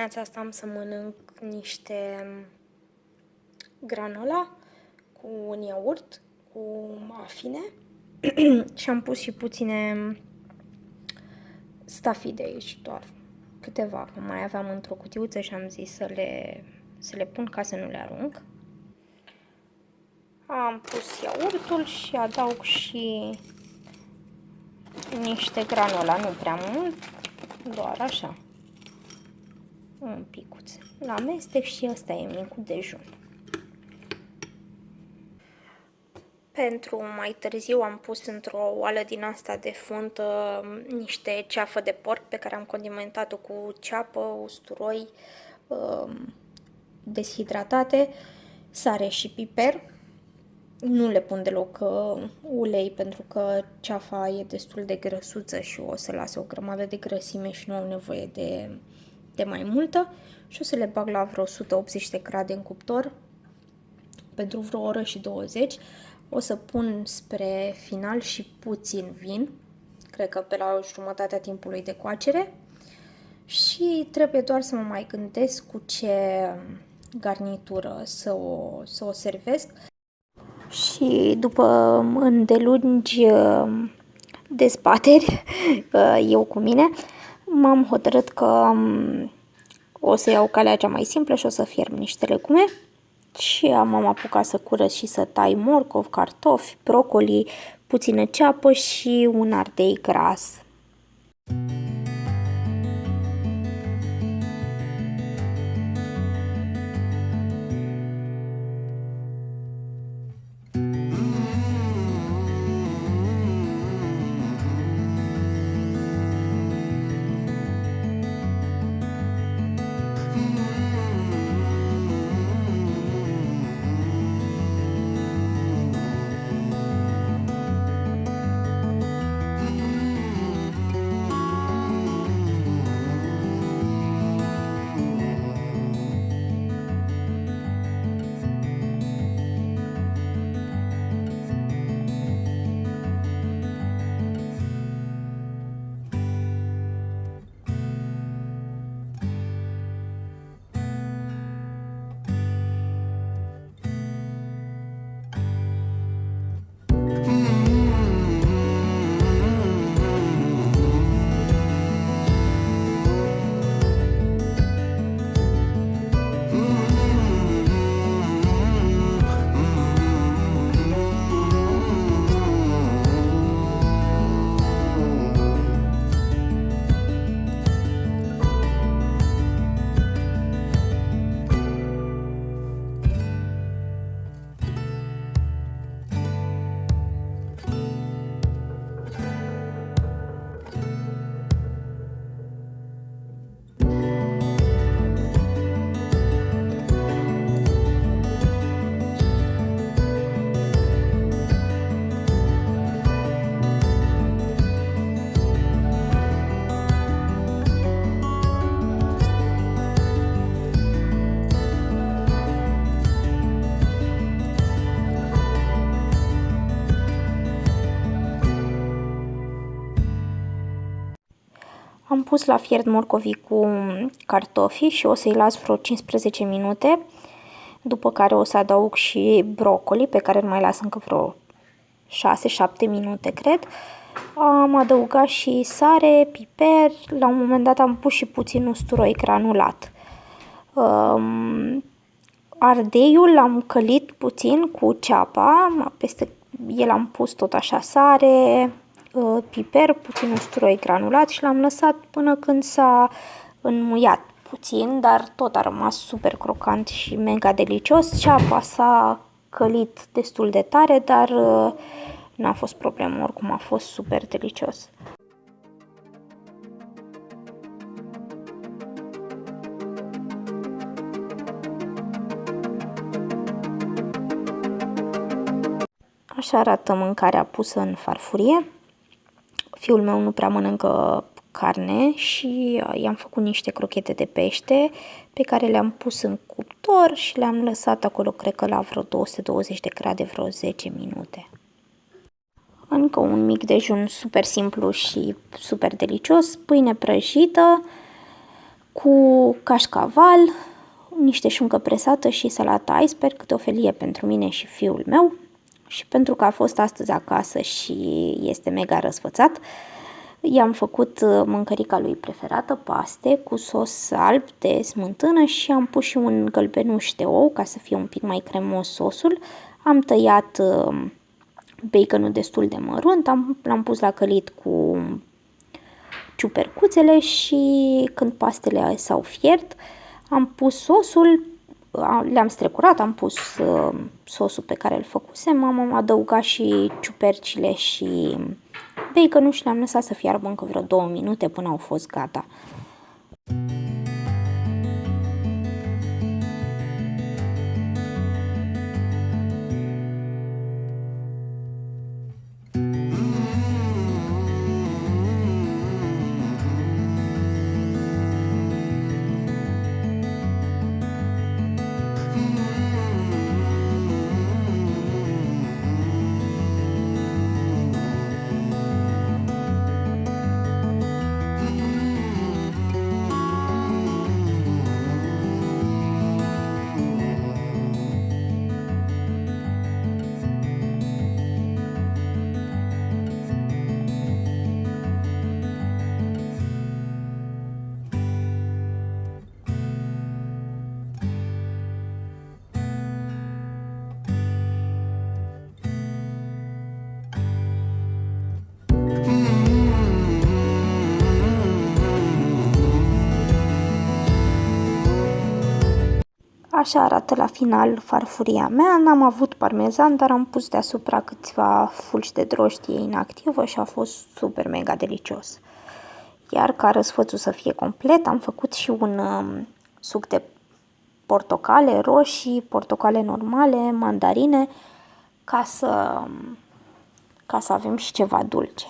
dimineața asta am să mănânc niște granola cu un iaurt, cu mafine și am pus și puține stafide aici, doar câteva. Mai aveam într-o cutiuță și am zis să le pun ca să nu le arunc. Am pus iaurtul și adaug și niște granola, nu prea mult, doar așa, un picuț. La amestec și ăsta e micul dejun. Pentru mai târziu am pus într-o oală din asta de fund niște ceafă de porc pe care am condimentat-o cu ceapă, usturoi deshidratate, sare și piper. Nu le pun deloc ulei pentru că ceafa e destul de grăsuță și o să lasă o grămadă de grăsime și nu au nevoie de mai multă. Și o să le bag la vreo 180 de grade în cuptor pentru vreo oră și 20. O să pun spre final și puțin vin, cred că pe la jumătatea timpului de coacere. Și trebuie doar să mă mai gândesc cu ce garnitură să o servesc. Și după îndelungi dezbateri, eu cu mine, m-am hotărât că o să iau calea cea mai simplă și o să fierb niște legume. Și m-am apucat să curăț și să tai morcov, cartofi, brocoli, puțină ceapă și un ardei gras. Am pus la fiert morcovii cu cartofii și o să-i las vreo 15 minute, după care o să adaug și brocoli, pe care îl mai las încă vreo 6-7 minute, cred. Am adăugat și sare, piper, la un moment dat am pus și puțin usturoi granulat. Ardeiul l-am călit puțin cu ceapa, peste el am pus tot așa sare, piper, puțin usturoi granulat și l-am lăsat până când s-a înmuiat puțin, dar tot a rămas super crocant și mega delicios. Ceapa s-a călit destul de tare, dar n-a fost problemă, oricum a fost super delicios. Așa arată mâncarea pusă în farfurie. Fiul meu nu prea mănâncă carne și i-am făcut niște crochete de pește pe care le-am pus în cuptor și le-am lăsat acolo, cred că la vreo 220 de grade, vreo 10 minute. Încă un mic dejun super simplu și super delicios, pâine prăjită cu cașcaval, niște șuncă presată și salata iceberg, câte o felie pentru mine și fiul meu. Și pentru că a fost astăzi acasă și este mega răsfățat, i-am făcut mâncărica lui preferată, paste cu sos alb de smântână și am pus și un gălbenuș de ou ca să fie un pic mai cremos sosul. Am tăiat baconul destul de mărunt, l-am pus la călit cu ciupercuțele și când pastele s-au fiert, am pus sosul, le-am strecurat, am pus sosul pe care îl făcusem, am adăugat și ciupercile și baconul și le-am lăsat să fiarbă încă vreo 2 minute până au fost gata. Așa arată la final farfuria mea. N-am avut parmezan, dar am pus deasupra câțiva fulgi de drojdie inactivă și a fost super mega delicios. Iar ca răsfățul să fie complet, am făcut și un suc de portocale roșii, portocale normale, mandarine, ca să avem și ceva dulce.